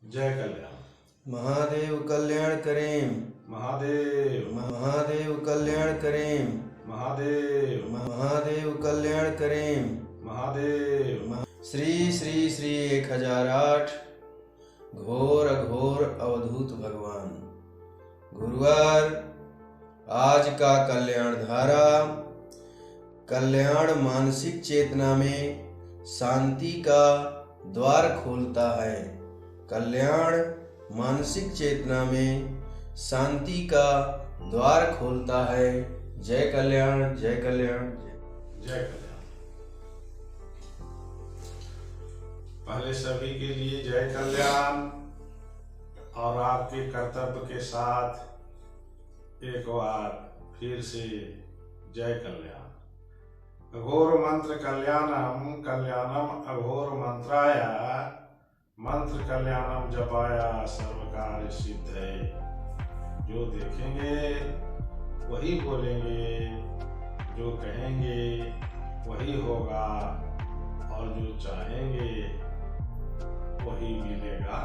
जय कल्याण। महादेव कल्याण करें। महादेव महादेव कल्याण करें। महादेव महादेव कल्याण करें। महादेव। श्री श्री श्री 1008 घोर अघोर अवधूत भगवान। गुरुवार आज का कल्याण धारा। कल्याण मानसिक चेतना में शांति का द्वार खोलता है। कल्याण मानसिक चेतना में शांति का द्वार खोलता है। जय कल्याण, जय कल्याण, जय कल्याण। पहले सभी के लिए जय कल्याण और आपके कर्तव्य के साथ एक बार फिर से जय कल्याण। अघोर मंत्र कल्याणम कल्याणम अघोर मंत्राय मंत्र कल्याणम जपाया सर्व कार्य सिद्ध है। जो देखेंगे वही बोलेंगे, जो कहेंगे वही होगा और जो चाहेंगे वही मिलेगा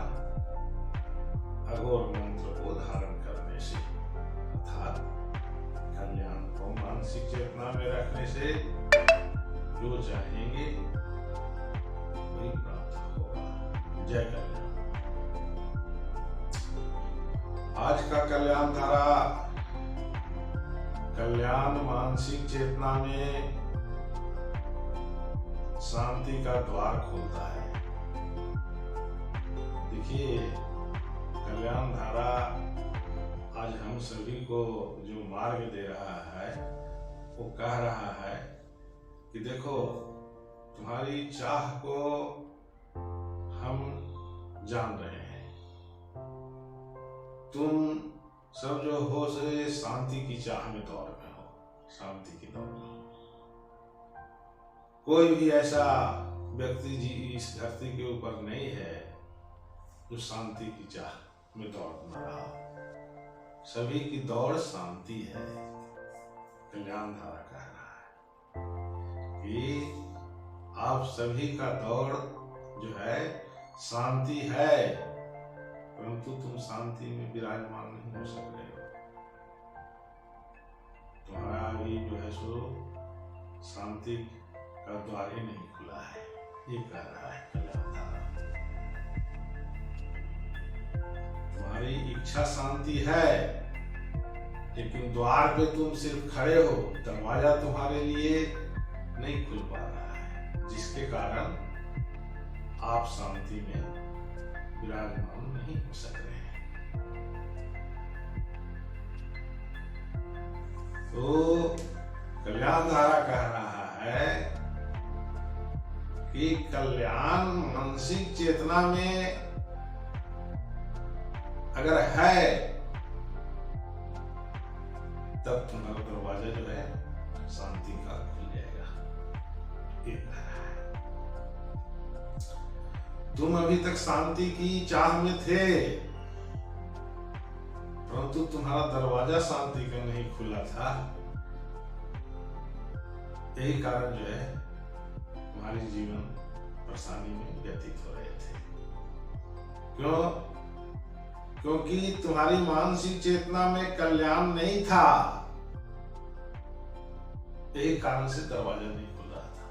अघोर मंत्र को धारण करने से, अर्थात कल्याण को मानसिक चेतना में रखने से जो चाहेंगे वही प्राप्त होगा। जय कल्याण। आज का कल्याण धारा कल्याण मानसिक चेतना में शांति का द्वार खोलता है। देखिए, कल्याण धारा आज हम सभी को जो मार्ग दे रहा है वो कह रहा है कि देखो, तुम्हारी चाह को हम जान रहे हैं। तुम सब जो हो से शांति की चाह में दौड़ में हो, शांति की दौड़ में हो। कोई भी ऐसा व्यक्ति जी इस धरती के ऊपर नहीं है जो शांति की चाह में दौड़ न रहा। सभी की दौड़ शांति है। कल्याण धारा कह रहा है कि आप सभी का दौड़ जो है शांति है, परंतु तुम शांति में विराजमान नहीं हो सक रहे हो। तुम्हारा अभी जो है सो शांति का द्वार ही नहीं खुला है, ये कह रहा है कल्याण धारा। तुम्हारी इच्छा शांति है, लेकिन द्वार पे तुम सिर्फ खड़े हो, दरवाजा तुम्हारे लिए नहीं खुल पा रहा है, जिसके कारण आप शांति में विराजमान नहीं हो सक रहे हैं। तो कल्याण धारा कह रहा है कि कल्याण मानसिक चेतना में अगर है तब तुम्हारा दरवाजा जो है शांति का खुल जाएगा। ये कह रहा है। तुम अभी तक शांति की चाह में थे, परंतु तुम्हारा दरवाजा शांति का नहीं खुला था। यही कारण जो है तुम्हारे जीवन परेशानी में व्यतीत हो रहे थे। क्यों? क्योंकि तुम्हारी मानसिक चेतना में कल्याण नहीं था। यही कारण से दरवाजा नहीं खुल रहा था।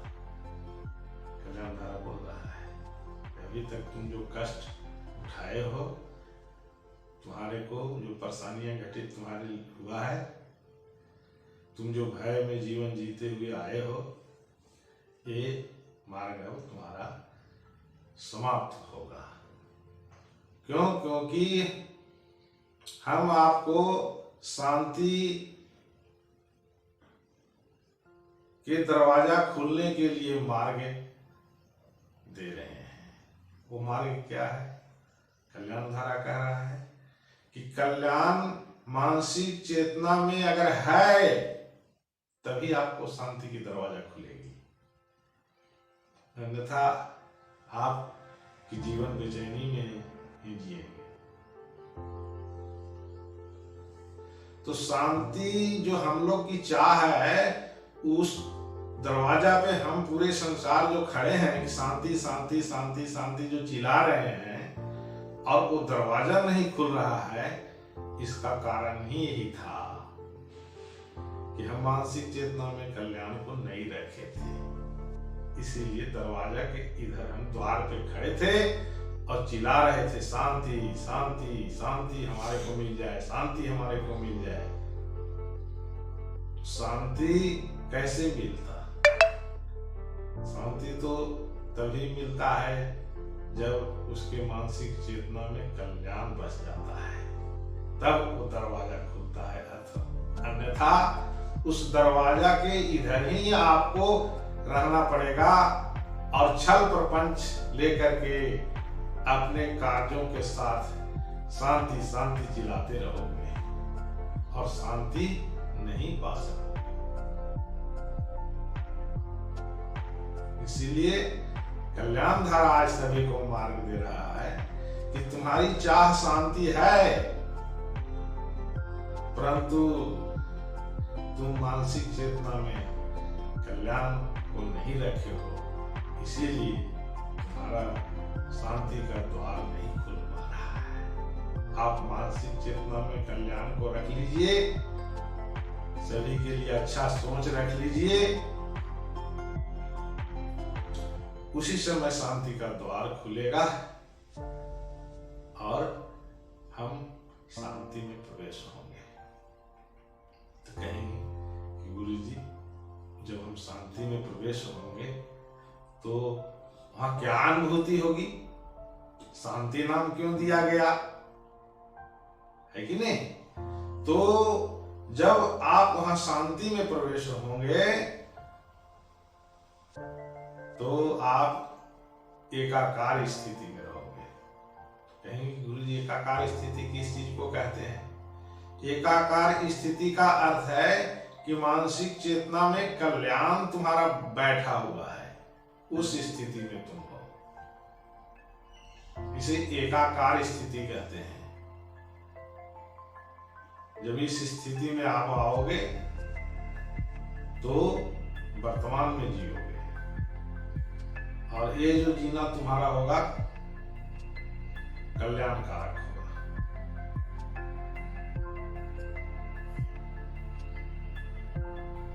कल्याण धारा बोल रहा है अभी तक तुम जो कष्ट उठाए हो, तुम्हारे को जो परेशानियां घटित तुम्हारे हुआ है, तुम जो भय में जीवन जीते हुए आए हो, ये मार्ग अब तुम्हारा समाप्त होगा। क्यों? क्योंकि हम आपको शांति के दरवाजा खुलने के लिए मार्ग दे रहे हैं। वो मार्ग क्या है? कल्याण धारा कह रहा है कि कल्याण मानसिक चेतना में अगर है तभी आपको शांति की दरवाजा खुलेगी, अन्यथा आपकी जीवन बेचैनी में ही जिएंगे। तो शांति जो हम लोग की चाह है, उस दरवाजा पे हम पूरे संसार जो खड़े हैं कि शांति शांति शांति शांति जो चिल्ला रहे हैं, और वो दरवाजा नहीं खुल रहा है, इसका कारण ही यही था कि हम मानसिक चेतना में कल्याण को नहीं रखे थे। इसीलिए दरवाजा के इधर हम द्वार पे खड़े थे और चिल्ला रहे थे, शांति शांति शांति हमारे को मिल जाए, शांति हमारे को मिल जाए। शांति कैसे मिलता? शांति तो तभी मिलता है जब उसके मानसिक चेतना में कल्याण बस जाता है, तब वो दरवाजा खुलता है। अन्यथा उस दरवाजा के इधर ही आपको रहना पड़ेगा और छल प्रपंच लेकर के अपने कार्यों के साथ शांति शांति चिल्लाते रहोगे और शांति नहीं पा सकते। इसीलिए कल्याण धारा आज सभी को मार्ग दे रहा है कि तुम्हारी चाह शांति है, परंतु तुम मानसिक चेतना में कल्याण को नहीं रखे हो, इसीलिए तुम्हारा शांति का द्वार नहीं खुल पा रहा है। आप मानसिक चेतना में कल्याण को रख लीजिए, सभी के लिए अच्छा सोच रख लीजिए, उसी समय शांति का द्वार खुलेगा और हम शांति में प्रवेश होंगे। तो कहेंगे कि गुरुजी, जब हम शांति में प्रवेश होंगे तो वहां क्या अनुभूति होगी? शांति नाम क्यों दिया गया है कि नहीं? तो जब आप वहां शांति में प्रवेश होंगे तो आप एकाकार स्थिति में रहोगे। कहेंगे गुरुजी, एकाकार स्थिति किस चीज को कहते हैं? एकाकार स्थिति का अर्थ है कि मानसिक चेतना में कल्याण तुम्हारा बैठा हुआ है, उस स्थिति में तुम हो। इसे एकाकार स्थिति कहते हैं। जब इस स्थिति में आप आओगे तो वर्तमान में जियोगे, और ये जो जीना तुम्हारा होगा कल्याणकारक होगा।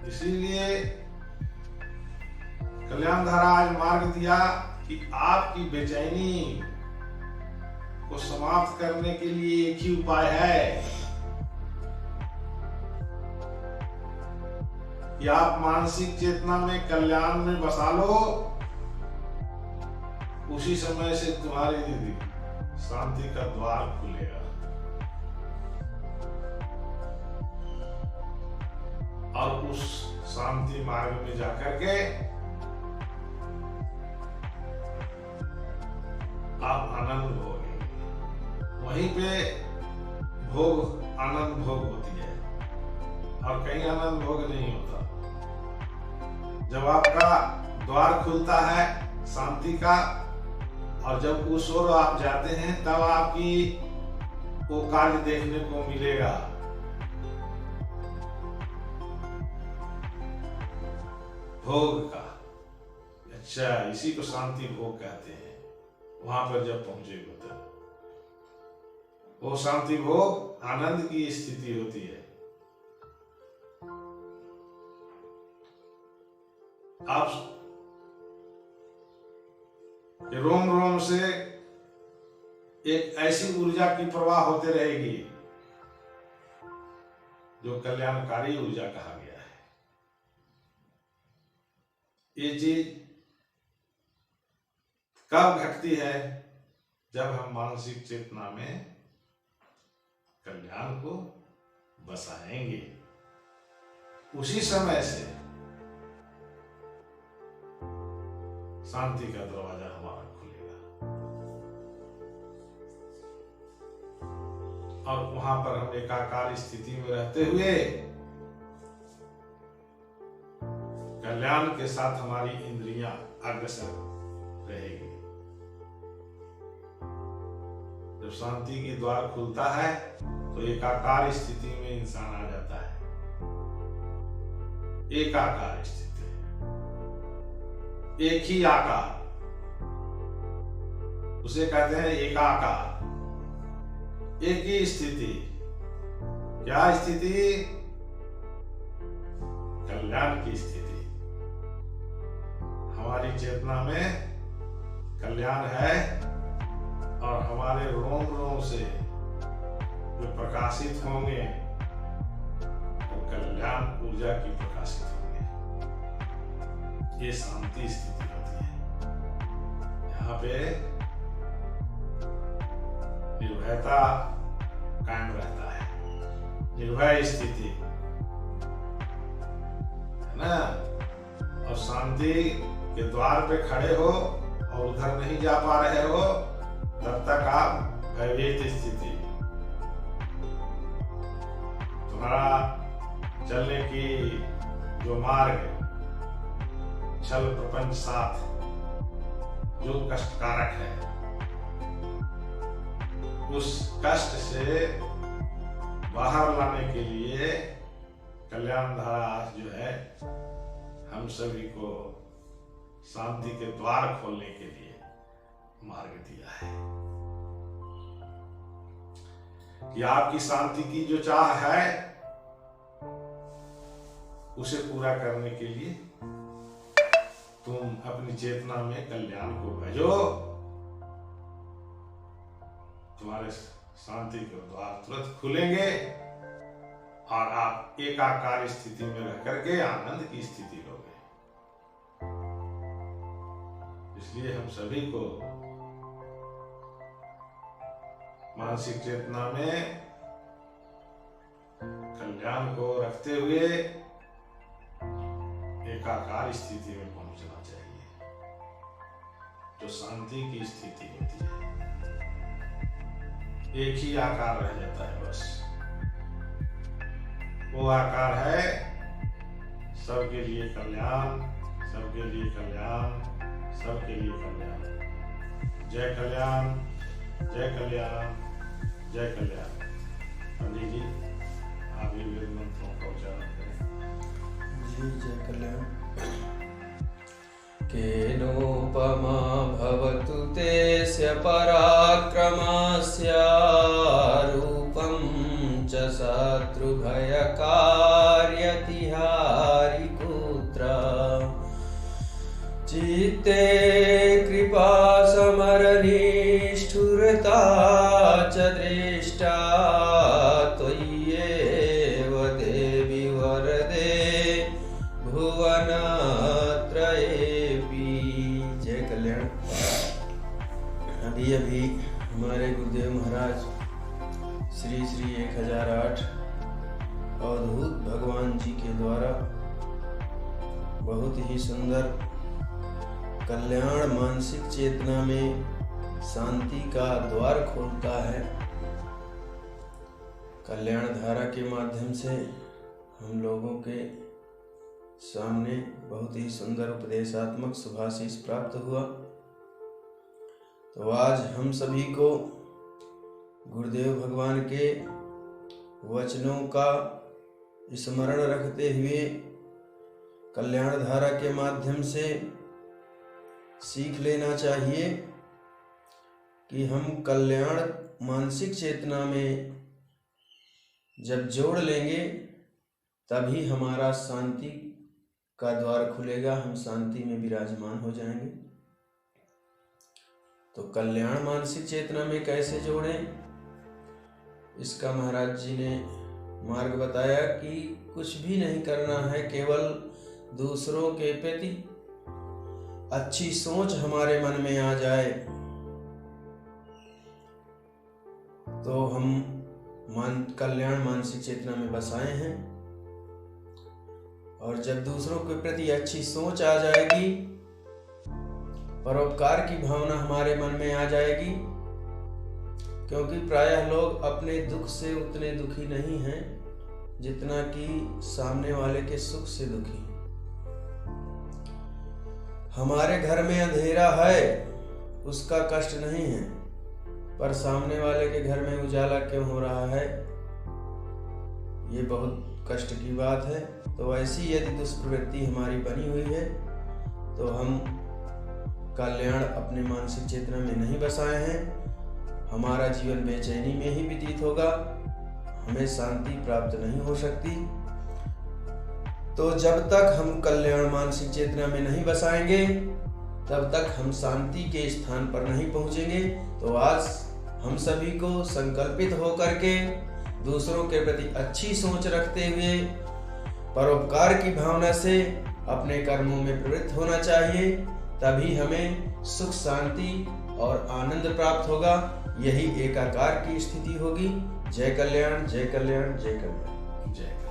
इसीलिए कल्याण धारा आज मार्ग दिया कि आपकी बेचैनी को समाप्त करने के लिए एक ही उपाय है कि आप मानसिक चेतना में कल्याण में बसा लो। उसी समय से तुम्हारी दीदी शांति का द्वार खुलेगा और उस शांति मार्ग में जाकर के आप आनंद भोगेंगे। वहीं पे भोग आनंद भोग होती है और कहीं आनंद भोग नहीं होता। जब आपका द्वार खुलता है शांति का और जब उस ओर आप जाते हैं तब आपकी वो कार्य देखने को मिलेगा। भोग का, अच्छा, इसी को शांति भोग कहते हैं। वहां पर जब पहुंचेगा तब वो शांति भोग आनंद की स्थिति होती है। आप रोम रोम से एक ऐसी ऊर्जा की प्रवाह होते रहेगी जो कल्याणकारी ऊर्जा कहा गया है। ये चीज कब घटती है? जब हम मानसिक चेतना में कल्याण को बसाएंगे, उसी समय से शांति का दरवाजा हमारा खुलेगा और वहां पर हम एकाकार स्थिति में रहते हुए कल्याण के साथ हमारी इंद्रियां अग्रसर रहेगी। जब शांति की द्वार खुलता है तो एकाकार स्थिति में इंसान आ जाता है। एकाकार स्थिति, एक ही आकार, उसे कहते हैं एकाकार। एक ही स्थिति, क्या स्थिति? कल्याण की स्थिति। हमारी चेतना में कल्याण है और हमारे रोम रोम से जो प्रकाशित होंगे वो कल्याण ऊर्जा की प्रकाशित होंगे। ये शांति स्थिति होती है। यहाँ पे निर्भयता कायम रहता है, निर्भय स्थिति है ना। और शांति के द्वार पे खड़े हो और उधर नहीं जा पा रहे हो, तब तक आप भयभीत स्थिति। तुम्हारा चलने की जो मार्ग, छल प्रपंच साथ जो कष्टकारक है, उस कष्ट से बाहर लाने के लिए कल्याण धारा जो है हम सभी को शांति के द्वार खोलने के लिए मार्ग दिया है कि आपकी शांति की जो चाह है उसे पूरा करने के लिए तुम अपनी चेतना में कल्याण को भेजो। तुम्हारे शांति के द्वार तुरंत खुलेंगे और आप एकाकार स्थिति में रह करके आनंद की स्थिति लोगे। इसलिए हम सभी को मानसिक चेतना में कल्याण को रखते हुए एकाकार स्थिति में पहुंचना चाहिए, जो शांति की स्थिति होती है। एक ही आकार रह जाता है बस, वो आकार है सबके लिए कल्याण, सबके लिए कल्याण, सबके लिए कल्याण। जय कल्याण, जय कल्याण, जय कल्याण। पंडित जी आप ये वेद मंत्रों का उच्चारण करें। जी जय कल्याण। केनोपमा भवतु तेस्य पराक्रमस्य रूपं च शत्रुभयकार्यतिहारिकुत्र चित्ते कृपा समरनिष्ठुरता च दृष्टा त्वय्येव देवी वरदे भुवनत्रयेऽपि। जय कल्याण। अभी हमारे गुरुदेव महाराज श्री श्री 1008 अवधूत भगवान जी के द्वारा बहुत ही सुंदर कल्याण मानसिक चेतना में शांति का द्वार खोलता है। कल्याण धारा के माध्यम से हम लोगों के सामने बहुत ही सुंदर उपदेशात्मक शुभाशीष प्राप्त हुआ। तो आज हम सभी को गुरुदेव भगवान के वचनों का स्मरण रखते हुए कल्याण धारा के माध्यम से सीख लेना चाहिए कि हम कल्याण मानसिक चेतना में जब जोड़ लेंगे तभी हमारा शांति का द्वार खुलेगा, हम शांति में विराजमान हो जाएंगे। तो कल्याण मानसिक चेतना में कैसे जोड़ें, इसका महाराज जी ने मार्ग बताया कि कुछ भी नहीं करना है, केवल दूसरों के प्रति अच्छी सोच हमारे मन में आ जाए तो हम कल्याण मानसिक चेतना में बसाए हैं। और जब दूसरों के प्रति अच्छी सोच आ जाएगी, परोपकार की भावना हमारे मन में आ जाएगी, क्योंकि प्रायः लोग अपने दुख से उतने दुखी नहीं हैं जितना कि सामने वाले के सुख से दुखी हैं। हमारे घर में अंधेरा है उसका कष्ट नहीं है, पर सामने वाले के घर में उजाला क्यों हो रहा है, ये बहुत कष्ट की बात है। तो ऐसी यदि दुष्प्रवृत्ति हमारी बनी हुई है तो हम कल्याण अपने मानसिक चेतना में नहीं बसाए हैं। हमारा जीवन बेचैनी में ही व्यतीत होगा, हमें शांति प्राप्त नहीं हो सकती। तो जब तक हम कल्याण मानसिक चेतना में नहीं बसाएंगे, तब तक हम शांति के स्थान पर नहीं पहुंचेंगे। तो आज हम सभी को संकल्पित होकर के दूसरों के प्रति अच्छी सोच रखते हुए परोपकार की भावना से अपने कर्मों में प्रवृत्त होना चाहिए। तभी हमें सुख, शांति और आनंद प्राप्त होगा। यही एकाकार की स्थिति होगी। जय कल्याण, जय कल्याण, जय कल्याण, जय।